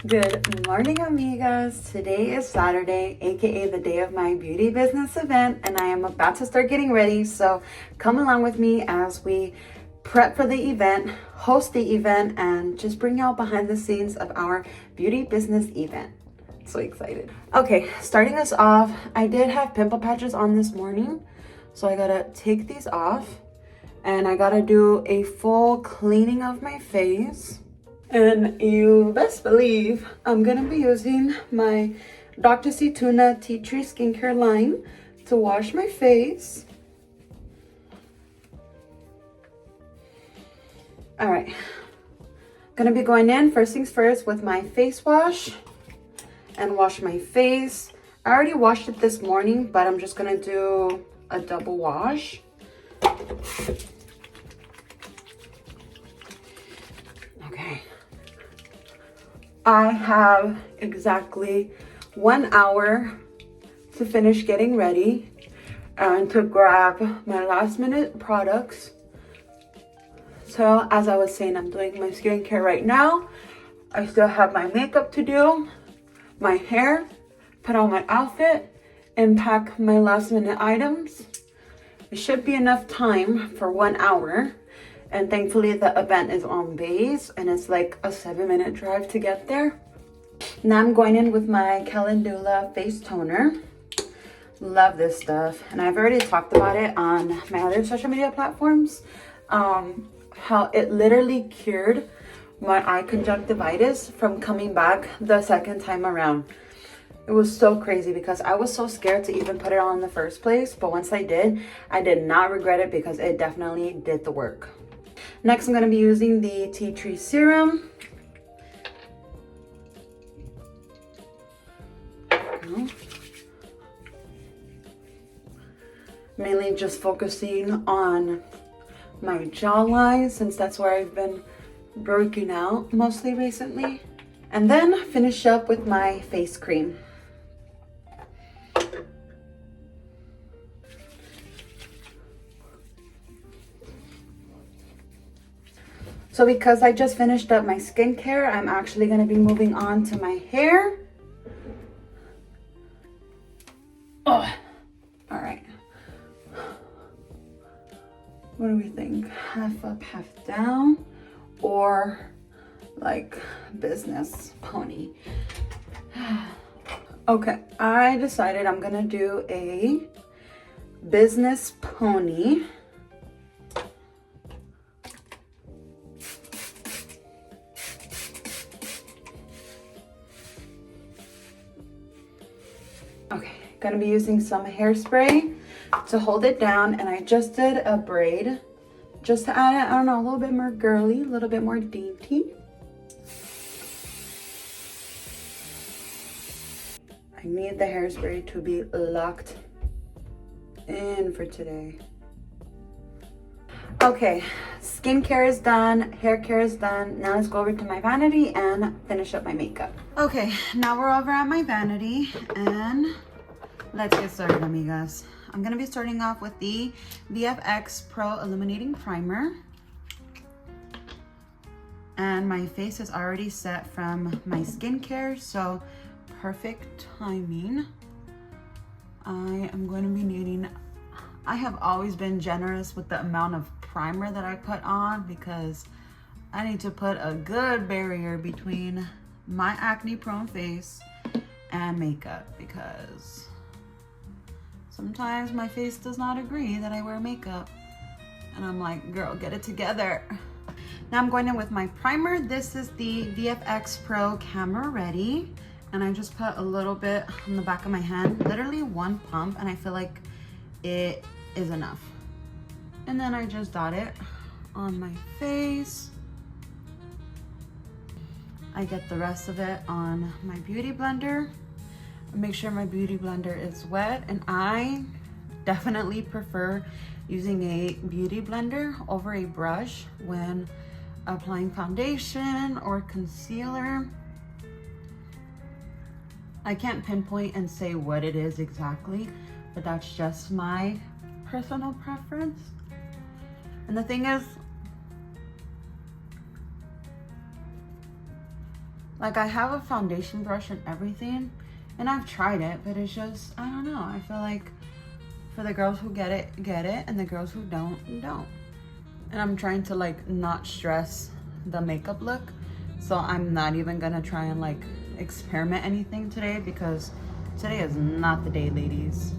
Good morning, amigas. Today is Saturday, aka the day of my beauty business event, and I am about to start getting ready. So come along with me as we prep for the event, host the event, and just bring y'all behind the scenes of our beauty business event. So excited. Okay, starting us off, I did have pimple patches on this morning, so I gotta take these off, and I gotta do a full cleaning of my face. And you best believe I'm gonna be using my Dr. C Tuna Tea Tree Skincare line to wash my face. All right, gonna be going in first things first with my face wash and wash my face. I already washed it this morning, but I'm just gonna do a double wash. Okay. I have exactly 1 hour to finish getting ready and to grab my last minute products. So as I was saying, I'm doing my skincare right now. I still have my makeup to do, my hair, put on my outfit, and pack my last minute items. It should be enough time for 1 hour. And thankfully the event is on base and it's like a 7-minute drive to get there. Now I'm going in with my Calendula face toner. Love this stuff. And I've already talked about it on my other social media platforms. How it literally cured my eye conjunctivitis from coming back the second time around. It was so crazy because I was so scared to even put it on in the first place. But once I did not regret it because it definitely did the work. Next, I'm going to be using the tea tree serum. Mainly just focusing on my jawline since that's where I've been breaking out mostly recently. And then finish up with my face cream. So because I just finished up my skincare, I'm actually going to be moving on to my hair. Oh, all right. What do we think? Half up, half down, or like business pony? Okay, I decided I'm going to do a business pony. Okay, gonna be using some hairspray to hold it down, and I just did a braid just to add it, I don't know, a little bit more girly, a little bit more dainty. I need the hairspray to be locked in for today. Okay, skincare is done, hair care is done. Now let's go over to my vanity and finish up my makeup. Okay, now we're over at my vanity and let's get started, amigas. I'm gonna be starting off with the VFX Pro Illuminating Primer. And my face is already set from my skincare, so perfect timing. I am going to be needing, I have always been generous with the amount of primer that I put on because I need to put a good barrier between my acne prone face and makeup because sometimes my face does not agree that I wear makeup and I'm like, girl, get it together. Now I'm going in with my primer. This is the VFX Pro Camera Ready, and I just put a little bit on the back of my hand, literally one pump, and I feel like it is enough. And then I just dot it on my face. I get the rest of it on my beauty blender. Make sure my beauty blender is wet, and I definitely prefer using a beauty blender over a brush when applying foundation or concealer. I can't pinpoint and say what it is exactly, but that's just my personal preference. And the thing is, Like, I have a foundation brush and everything, and I've tried it, but it's just, I don't know. I feel like for the girls who get it, and the girls who don't. And I'm trying to like not stress the makeup look. So I'm not even gonna try and like experiment anything today, because today is not the day, ladies.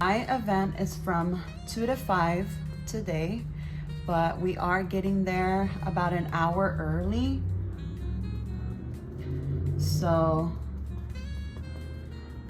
My event is from 2 to 5 today, but we are getting there about an hour early. So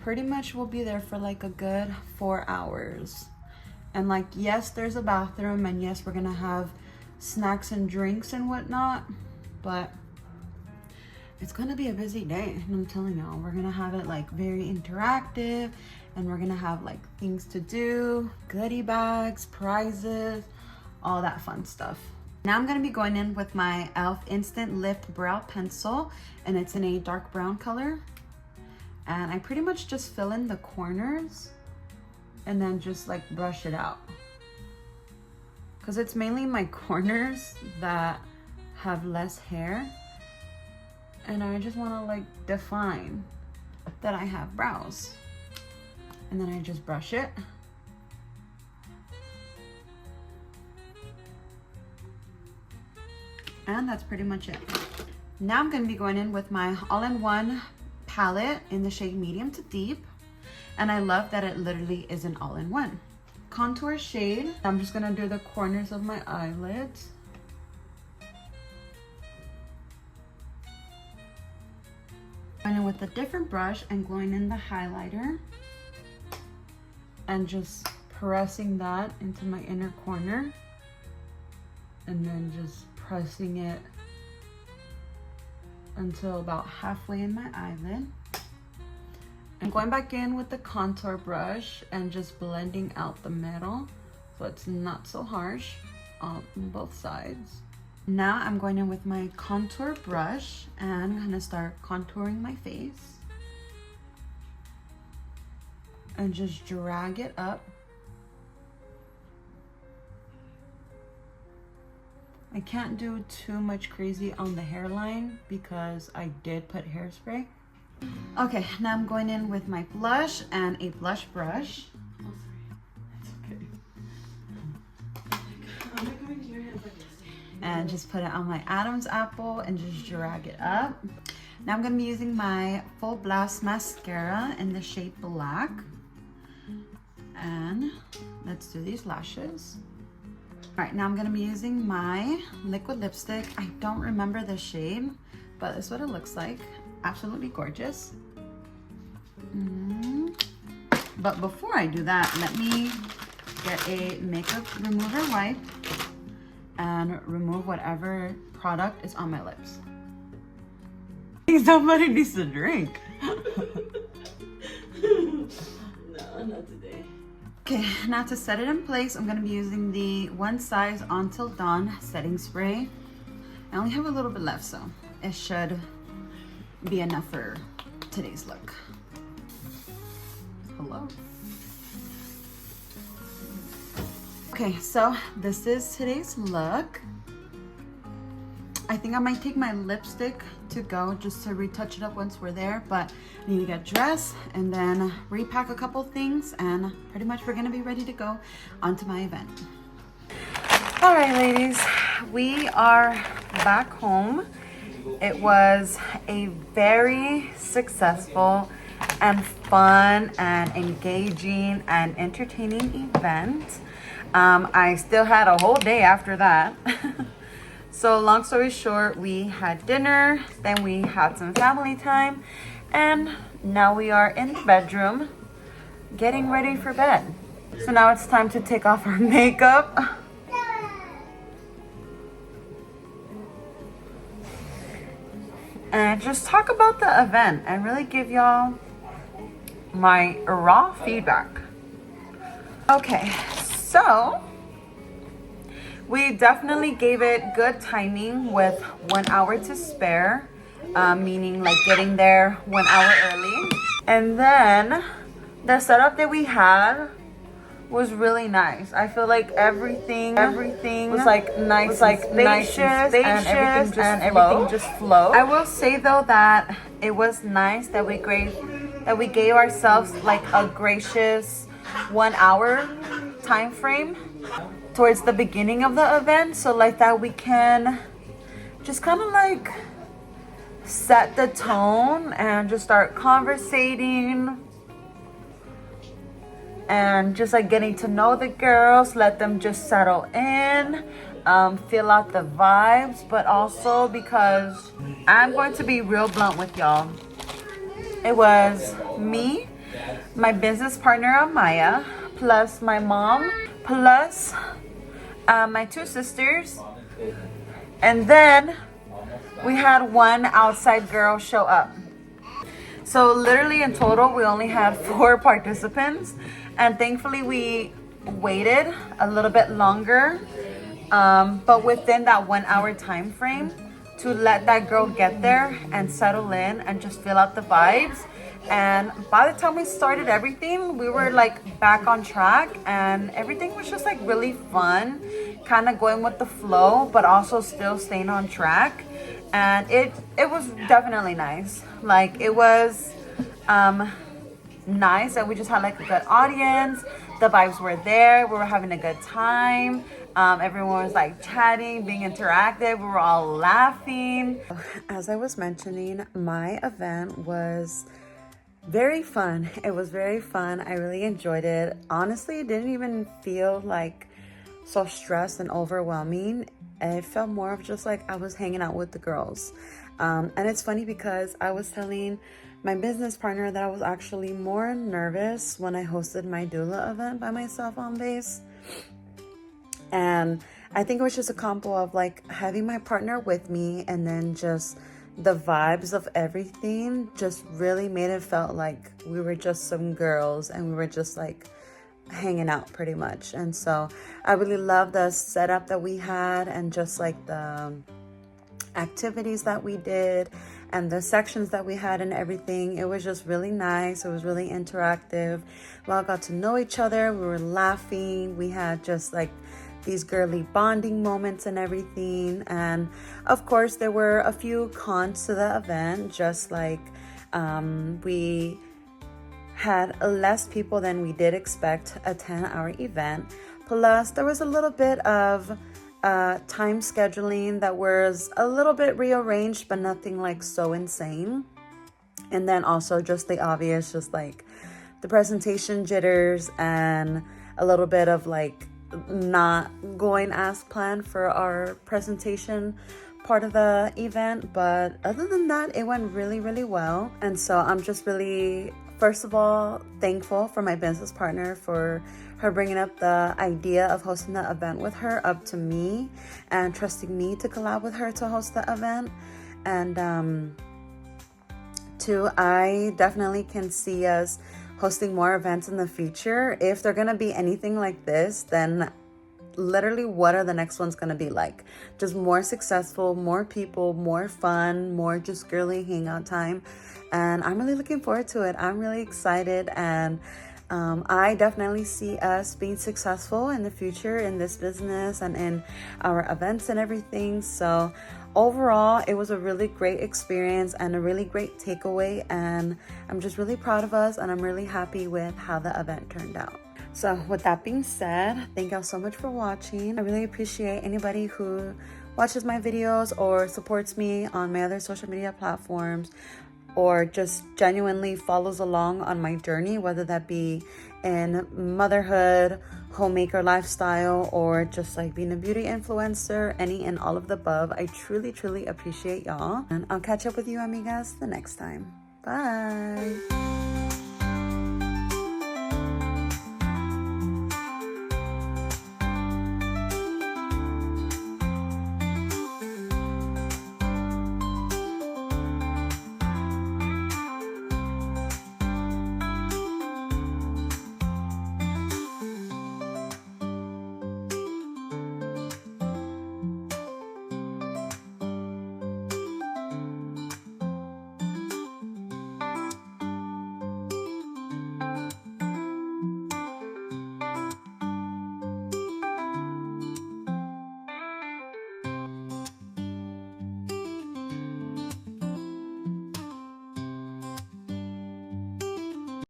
pretty much we'll be there for like a good 4 hours. And like, yes, there's a bathroom, and yes, we're gonna have snacks and drinks and whatnot, but it's gonna be a busy day. And I'm telling y'all, we're gonna have it like very interactive, and we're gonna have like things to do, goodie bags, prizes, all that fun stuff. Now I'm gonna be going in with my e.l.f. Instant Lift Brow Pencil, and it's in a dark brown color. And I pretty much just fill in the corners and then just like brush it out. Cause it's mainly my corners that have less hair, and I just wanna like define that I have brows. And then I just brush it. And that's pretty much it. Now I'm gonna be going in with my all-in-one palette in the shade medium to deep. And I love that it literally is an all-in-one. Contour shade. I'm just gonna do the corners of my eyelids. Going in with a different brush and going in the highlighter. And just pressing that into my inner corner. And then just pressing it until about halfway in my eyelid. And going back in with the contour brush and just blending out the middle so it's not so harsh on both sides. Now I'm going in with my contour brush and I'm gonna start contouring my face. And just drag it up. I can't do too much crazy on the hairline because I did put hairspray. Okay, now I'm going in with my blush and a blush brush. Oh, sorry. It's okay. And just put it on my Adam's apple and just drag it up. Now I'm going to be using my Full Blast mascara in the shade Black. And let's do these lashes. All right, now I'm gonna be using my liquid lipstick. I don't remember the shade, but this is what it looks like. Absolutely gorgeous. But before I do that, let me get a makeup remover wipe and remove whatever product is on my lips. Somebody needs to drink. No, not today. Okay, now to set it in place, I'm gonna be using the One Size Until Dawn setting spray. I only have a little bit left, so it should be enough for today's look. Hello. Okay, so this is today's look. I think I might take my lipstick to go just to retouch it up once we're there, but I need to get dressed and then repack a couple things, and pretty much we're gonna be ready to go onto my event. All right, ladies, we are back home. It was a very successful and fun and engaging and entertaining event. I still had a whole day after that. So long story short, we had dinner, then we had some family time, and now we are in the bedroom getting ready for bed. So now it's time to take off our makeup. And just talk about the event and really give y'all my raw feedback. Okay, so we definitely gave it good timing with 1 hour to spare, meaning like getting there 1 hour early. And then the setup that we had was really nice. I feel like everything was like nice, and spacious, and everything just flowed. I will say though that it was nice that we gave ourselves like a gracious 1 hour time frame towards the beginning of the event, so like that we can just kind of like set the tone and just start conversating and just like getting to know the girls, let them just settle in, feel out the vibes. But also, because I'm going to be real blunt with y'all, it was me, my business partner Amaya, plus my mom, plus my two sisters, and then we had one outside girl show up. So literally in total, we only had 4 participants, and thankfully we waited a little bit longer, but within that 1 hour time frame to let that girl get there and settle in and just fill out the vibes. And by the time we started everything, we were like back on track, and everything was just like really fun, kind of going with the flow, but also still staying on track. And it was definitely nice. Like, it was nice that we just had like a good audience. The vibes were there. We were having a good time. Everyone was like chatting, being interactive. We were all laughing. As I was mentioning, my event was very fun. It was very fun. I really enjoyed it. Honestly, it didn't even feel like so stressed and overwhelming. It felt more of just like I was hanging out with the girls. And it's funny because I was telling my business partner that I was actually more nervous when I hosted my doula event by myself on base. And I think it was just a combo of like having my partner with me, and then just the vibes of everything just really made it felt like we were just some girls and we were just like hanging out pretty much. And so I really love the setup that we had, and just like the activities that we did and the sections that we had and everything. It was just really nice. It was really interactive. We all got to know each other. We were laughing. We had just like these girly bonding moments and everything. And of course, there were a few cons to the event, just like we had less people than we did expect a 10-hour event. Plus, there was a little bit of time scheduling that was a little bit rearranged, but nothing like so insane. And then also just the obvious, just like the presentation jitters and a little bit of like not going as planned for our presentation part of the event. But other than that, it went really, really well. And so I'm just really, first of all, thankful for my business partner, for her bringing up the idea of hosting the event with her up to me and trusting me to collab with her to host the event. And two, I definitely can see us hosting more events in the future. If they're gonna be anything like this, then literally what are the next ones gonna be like? Just more successful, more people, more fun, more just girly hangout time. And I'm really looking forward to it. I'm really excited, and I definitely see us being successful in the future in this business and in our events and everything. So overall, it was a really great experience and a really great takeaway, and I'm just really proud of us, and I'm really happy with how the event turned out. So with that being said, thank y'all so much for watching. I really appreciate anybody who watches my videos or supports me on my other social media platforms, or just genuinely follows along on my journey, whether that be in motherhood, homemaker lifestyle, or just like being a beauty influencer, any and all of the above. I truly, truly appreciate y'all. And I'll catch up with you, amigas, the next time. Bye.